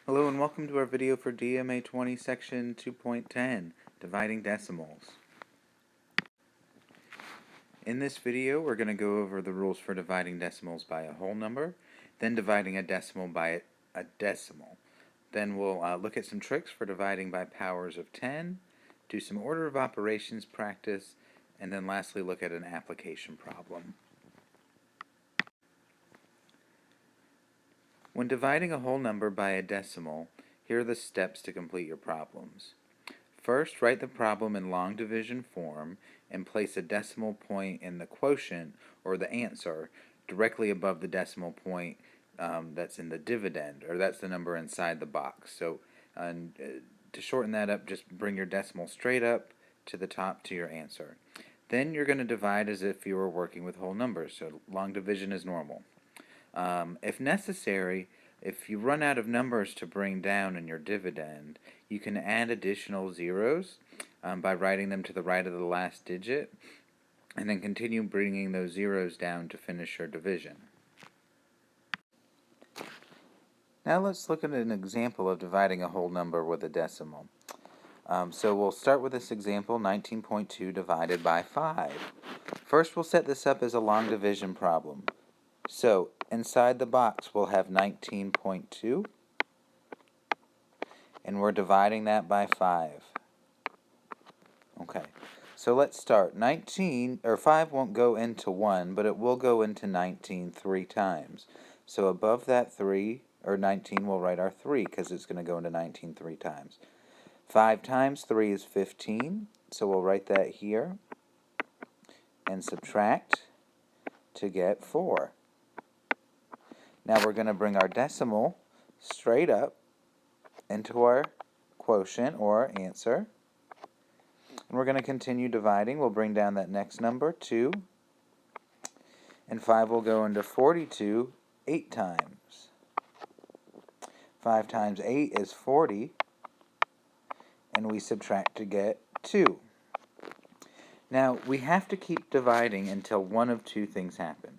Hello and welcome to our video for DMA 20 section 2.10, dividing decimals. In this video we're going to go over the rules for dividing decimals by a whole number, then dividing a decimal by a decimal. Then we'll look at some tricks for dividing by powers of 10, do some order of operations practice, and then lastly look at an application problem. When dividing a whole number by a decimal, here are the steps to complete your problems. First, write the problem in long division form and place a decimal point in the quotient, or the answer, directly above the decimal point that's in the dividend, or that's the number inside the box. So to shorten that up, just bring your decimal straight up to the top to your answer. Then you're going to divide as if you were working with whole numbers, so long division is normal. If necessary, if you run out of numbers to bring down in your dividend, you can add additional zeros by writing them to the right of the last digit, and then continue bringing those zeros down to finish your division. Now let's look at an example of dividing a whole number with a decimal. So we'll start with this example, 19.2 divided by 5. First we'll set this up as a long division problem. So inside the box we'll have 19.2, and we're dividing that by 5. Okay, so let's start. 5 won't go into 1, but it will go into 19 3 times. So above that 3, or 19, we'll write our 3 because it's going to go into 19 3 times. 5 times 3 is 15, so we'll write that here and subtract to get 4. Now we're going to bring our decimal straight up into our quotient or answer. And we're going to continue dividing. We'll bring down that next number, 2. And 5 will go into 42 8 times. 5 times 8 is 40. And we subtract to get 2. Now we have to keep dividing until one of two things happen.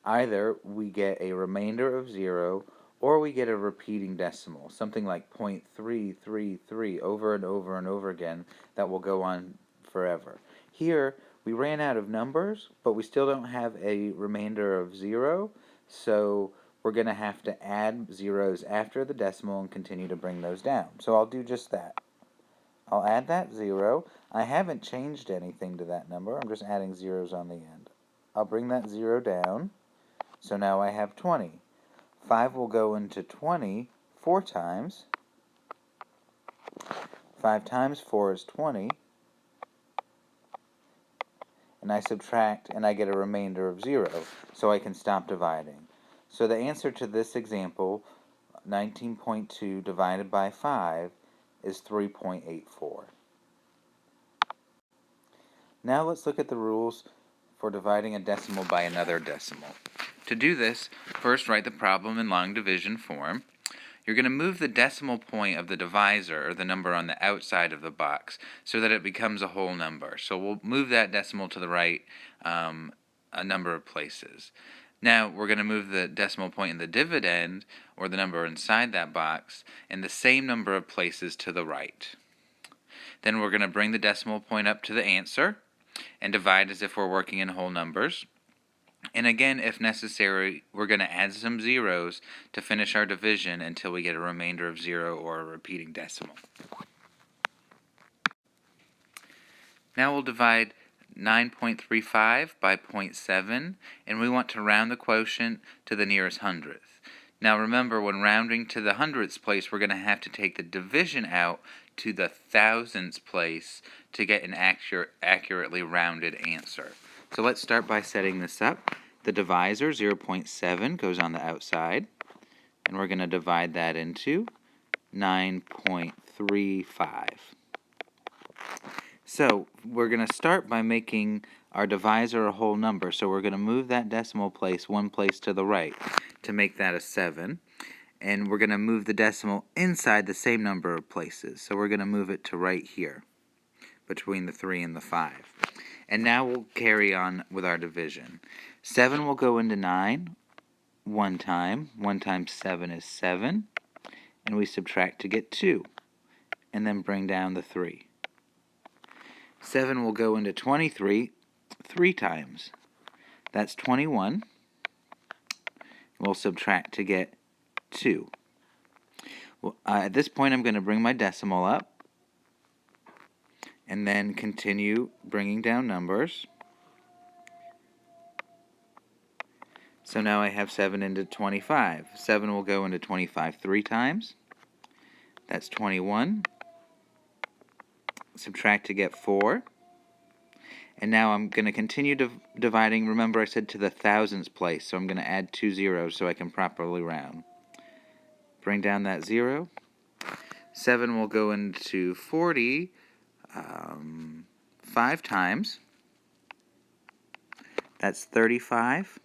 Either we get a remainder of 0, or we get a repeating decimal, something like 0.333 over and over and over again that will go on forever. Here, we ran out of numbers, but we still don't have a remainder of 0, so we're going to have to add zeros after the decimal and continue to bring those down. So I'll do just that. I'll add that 0. I haven't changed anything to that number. I'm just adding zeros on the end. I'll bring that 0 down. So now I have 20. 5 will go into 20 4 times. 5 times 4 is 20. And I subtract and I get a remainder of 0. So I can stop dividing. So the answer to this example, 19.2 divided by 5, is 3.84. Now let's look at the rules for dividing a decimal by another decimal. To do this, first write the problem in long division form. You're going to move the decimal point of the divisor, or the number on the outside of the box, so that it becomes a whole number. So we'll move that decimal to the right a number of places. Now we're going to move the decimal point in the dividend, or the number inside that box, in the same number of places to the right. Then we're going to bring the decimal point up to the answer and divide as if we're working in whole numbers. And again, if necessary, we're going to add some zeros to finish our division until we get a remainder of 0 or a repeating decimal. Now we'll divide 9.35 by 0.7, and we want to round the quotient to the nearest hundredth. Now remember, when rounding to the hundredths place, we're going to have to take the division out to the thousandths place to get an accurately rounded answer. So let's start by setting this up. The divisor, 0.7, goes on the outside, and we're going to divide that into 9.35. So we're going to start by making our divisor a whole number. So we're going to move that decimal place one place to the right to make that a 7. And we're going to move the decimal inside the same number of places. So we're going to move it to right here, between the 3 and the 5. And now we'll carry on with our division. 7 will go into 9 one time. 1 times 7 is 7. and we subtract to get 2, and then bring down the 3. 7 will go into 23 3 times. That's 21. We'll subtract to get 2. Well, at this point, I'm going to bring my decimal up and then continue bringing down numbers. So now I have 7 into 25. 7 will go into 25 3 times. That's 21. Subtract to get 4. And now I'm going to continue dividing. Remember, I said to the thousandths place, so I'm going to add 2 zeros so I can properly round. Bring down that 0. 7 will go into 40 5 times. That's 35.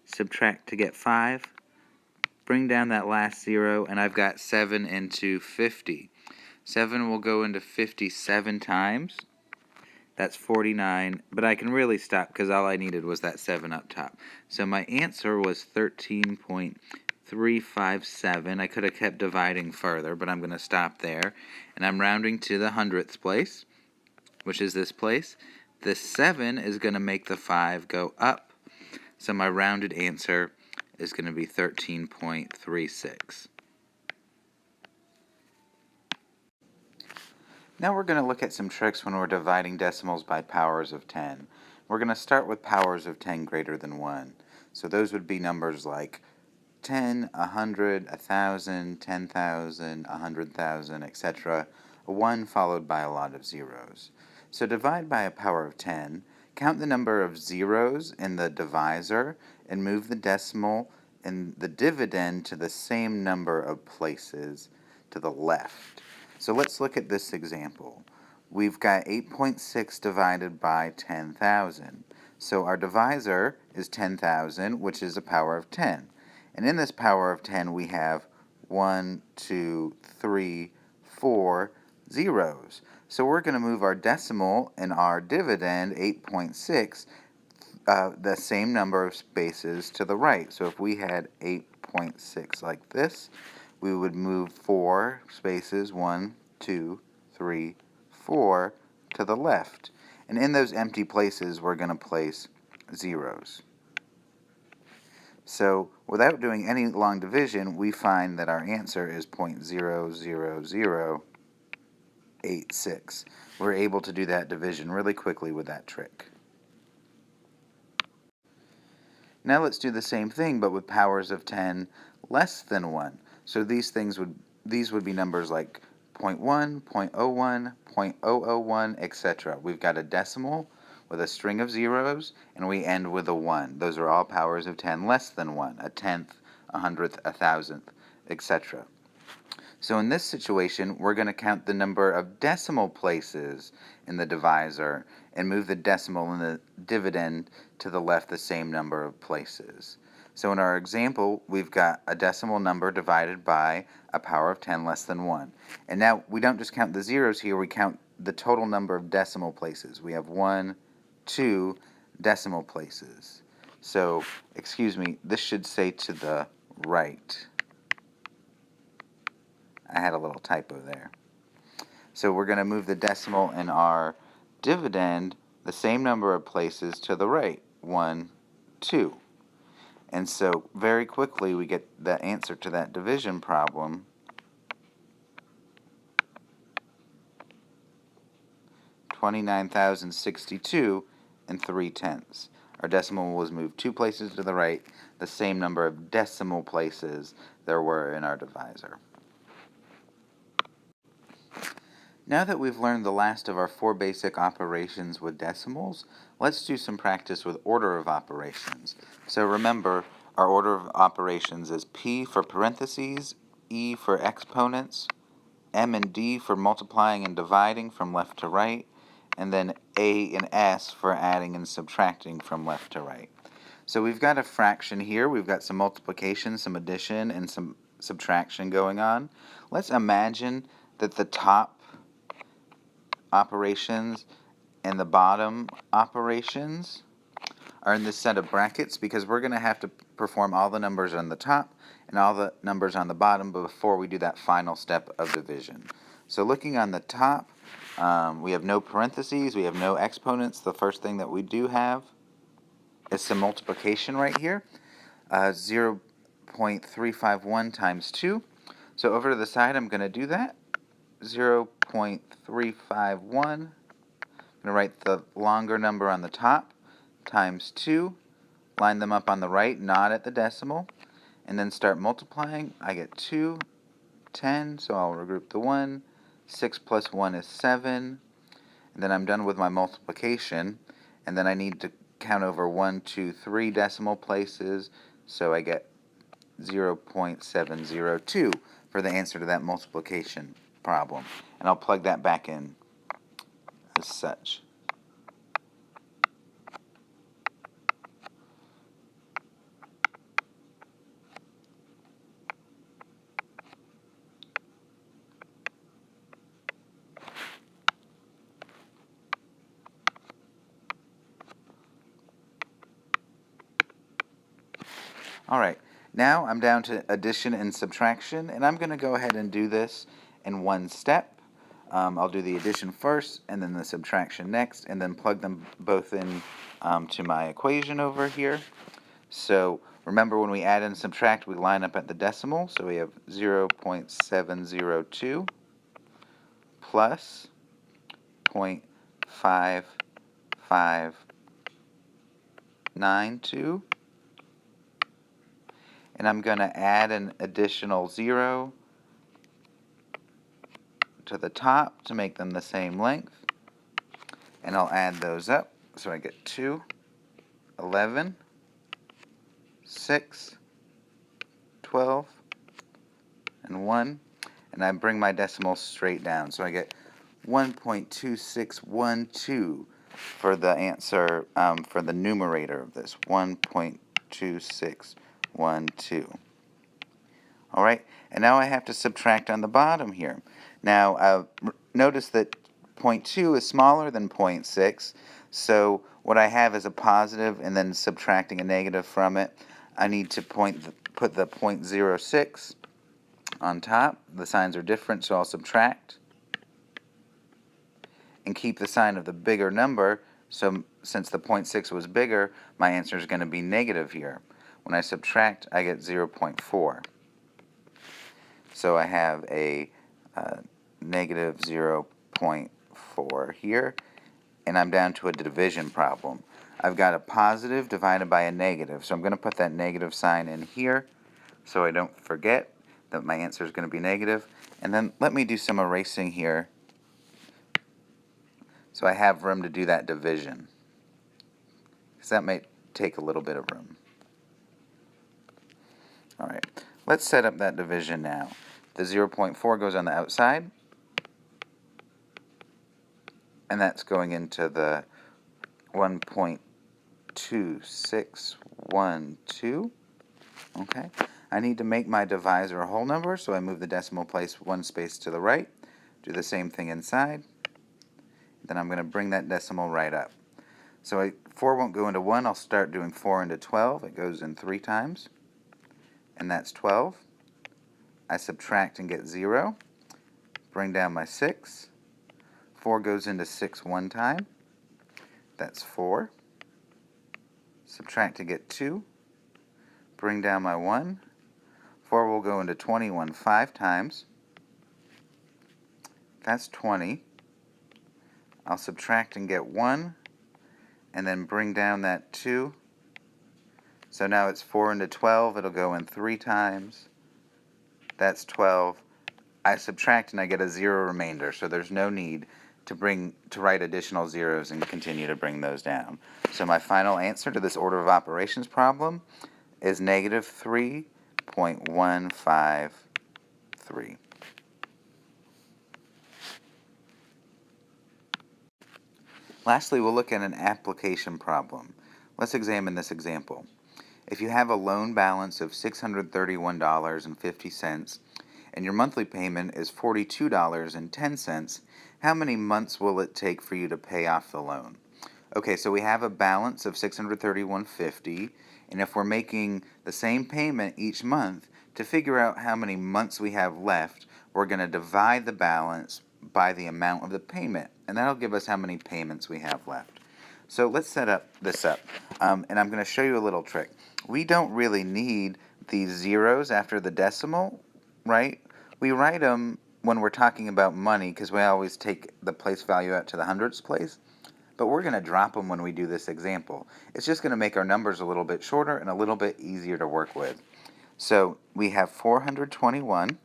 Subtract to get 5. Bring down that last 0, and I've got 7 into 50. 7 will go into 57 times. That's 49, but I can really stop because all I needed was that 7 up top. So my answer was 13.357. I could have kept dividing further, but I'm going to stop there. And I'm rounding to the hundredths place, which is this place. The 7 is going to make the 5 go up. So my rounded answer is going to be 13.36. Now we're going to look at some tricks when we're dividing decimals by powers of 10. We're going to start with powers of 10 greater than 1. So those would be numbers like 10, 100, 1,000, 10,000, 100,000, etc. A 1 followed by a lot of zeros. So divide by a power of 10, count the number of zeros in the divisor, and move the decimal and the dividend to the same number of places to the left. So let's look at this example. We've got 8.6 divided by 10,000. So our divisor is 10,000, which is a power of 10. And in this power of 10, we have 1, 2, 3, 4 zeros. So we're going to move our decimal and our dividend, 8.6, the same number of spaces to the right. So if we had 8.6 like this, we would move 4 spaces, 1, 2, 3, 4, to the left. And in those empty places, we're going to place zeros. So without doing any long division, we find that our answer is 0.00086. We're able to do that division really quickly with that trick. Now let's do the same thing, but with powers of 10 less than 1. So these would be numbers like 0.1, 0.01, 0.001, etc. We've got a decimal with a string of zeros, and we end with a 1. Those are all powers of 10 less than 1, a tenth, a hundredth, a thousandth, etc. So in this situation, we're going to count the number of decimal places in the divisor and move the decimal and the dividend to the left the same number of places. So in our example, we've got a decimal number divided by a power of 10 less than 1. And now we don't just count the zeros here, we count the total number of decimal places. We have 1, 2 decimal places. So, this should say to the right. I had a little typo there. So we're going to move the decimal and our dividend the same number of places to the right. 1, 2. And so very quickly we get the answer to that division problem. 29,062 and 3/10. Our decimal was moved 2 places to the right, the same number of decimal places there were in our divisor. Now that we've learned the last of our 4 basic operations with decimals, let's do some practice with order of operations. So remember, our order of operations is P for parentheses, E for exponents, M and D for multiplying and dividing from left to right, and then A and S for adding and subtracting from left to right. So we've got a fraction here, we've got some multiplication, some addition, and some subtraction going on. Let's imagine that the top operations and the bottom operations are in this set of brackets because we're going to have to perform all the numbers on the top and all the numbers on the bottom before we do that final step of division. So looking on the top, we have no parentheses, we have no exponents. The first thing that we do have is some multiplication right here. 0.351 times 2. So over to the side, I'm going to do that. 0.351. I'm going to write the longer number on the top times 2. Line them up on the right, not at the decimal. And then start multiplying. I get 2, 10, so I'll regroup the 1. 6 plus 1 is 7. And then I'm done with my multiplication. And then I need to count over 1, 2, 3 decimal places. So I get 0.702 for the answer to that multiplication problem. And I'll plug that back in as such. Alright, now I'm down to addition and subtraction, and I'm going to go ahead and do this in one step. I'll do the addition first, and then the subtraction next, and then plug them both in to my equation over here. So remember, when we add and subtract, we line up at the decimal, so we have 0.702 plus 0.5592. And I'm going to add an additional 0 to the top to make them the same length. And I'll add those up. So I get 2, 11, 6, 12, and 1. And I bring my decimals straight down. So I get 1.2612 for the answer for the numerator of this. 1.2612. Alright, and now I have to subtract on the bottom here. Now, notice that 0.2 is smaller than 0.6, so what I have is a positive and then subtracting a negative from it. I need to put the 0.06 on top. The signs are different, so I'll subtract and keep the sign of the bigger number. So since the 0.6 was bigger, my answer is going to be negative here. When I subtract, I get 0.4. So I have a negative 0.4 here, and I'm down to a division problem. I've got a positive divided by a negative, so I'm going to put that negative sign in here so I don't forget that my answer is going to be negative. And then let me do some erasing here so I have room to do that division, because that may take a little bit of room. Alright, let's set up that division now. The 0.4 goes on the outside, and that's going into the 1.2612. Okay, I need to make my divisor a whole number, so I move the decimal place one space to the right. Do the same thing inside. Then I'm going to bring that decimal right up. So 4 won't go into 1. I'll start doing 4 into 12. It goes in 3 times, and that's 12. I subtract and get 0. Bring down my 6. 4 goes into 6 one time. That's 4. Subtract to get 2. Bring down my 1. 4 will go into 21 5 times. That's 20. I'll subtract and get 1, and then bring down that 2. So now it's 4 into 12. It'll go in 3 times. That's 12. I subtract and I get a 0 remainder, so there's no need to write additional zeros and continue to bring those down. So my final answer to this order of operations problem is negative 3.153. Lastly, we'll look at an application problem. Let's examine this example. If you have a loan balance of $631.50 and your monthly payment is $42.10, how many months will it take for you to pay off the loan? Okay, so we have a balance of $631.50, and if we're making the same payment each month, To figure out how many months we have left, we're going to divide the balance by the amount of the payment, and that'll give us how many payments we have left. So let's set this up, and I'm going to show you a little trick. We don't really need these zeros after the decimal, right? We write them when we're talking about money because we always take the place value out to the hundredths place, but we're going to drop them when we do this example. It's just going to make our numbers a little bit shorter and a little bit easier to work with. So we have 421,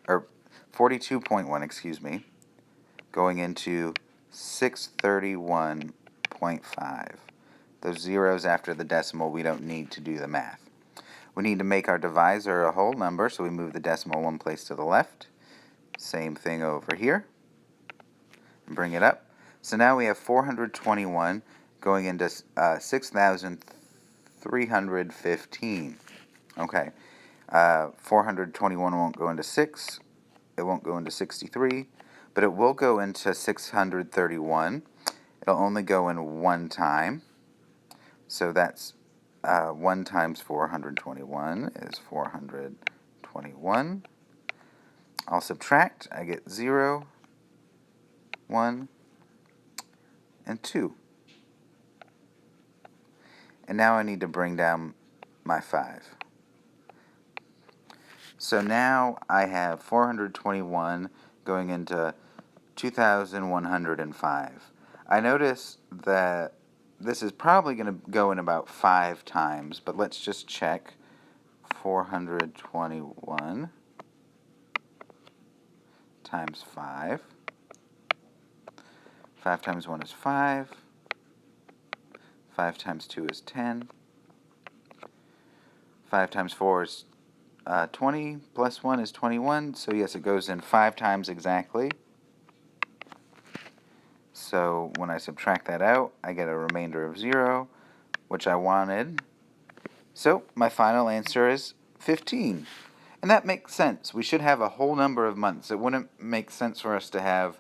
or 42.1, excuse me, going into 631.5. Those zeros after the decimal, we don't need to do the math. We need to make our divisor a whole number, so we move the decimal one place to the left. Same thing over here. Bring it up. So now we have 421 going into 6,315. Okay. 421 won't go into 6. It won't go into 63. But it will go into 631. It'll only go in one time. So that's 1 times 421 is 421. I'll subtract. I get 0, 1, and 2. And now I need to bring down my 5. So now I have 421 going into 2,105. I notice that this is probably going to go in about 5 times, but let's just check. 421 times 5. 5 times 1 is 5. 5 times 2 is 10. 5 times 4 is 20, plus 1 is 21, so yes, it goes in 5 times exactly. So when I subtract that out, I get a remainder of 0, which I wanted. So my final answer is 15. And that makes sense. We should have a whole number of months. It wouldn't make sense for us to have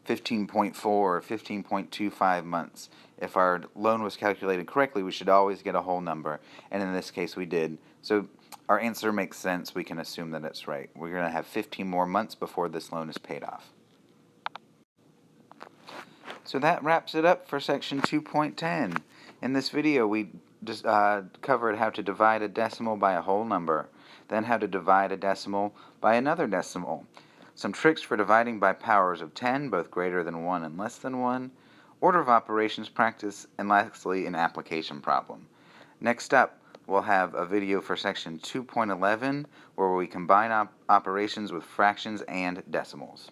15.4 or 15.25 months. If our loan was calculated correctly, we should always get a whole number. And in this case, we did. So our answer makes sense. We can assume that it's right. We're going to have 15 more months before this loan is paid off. So that wraps it up for section 2.10. In this video, we just covered how to divide a decimal by a whole number, then how to divide a decimal by another decimal, some tricks for dividing by powers of 10, both greater than 1 and less than 1, order of operations practice, and lastly, an application problem. Next up, we'll have a video for section 2.11 where we combine operations with fractions and decimals.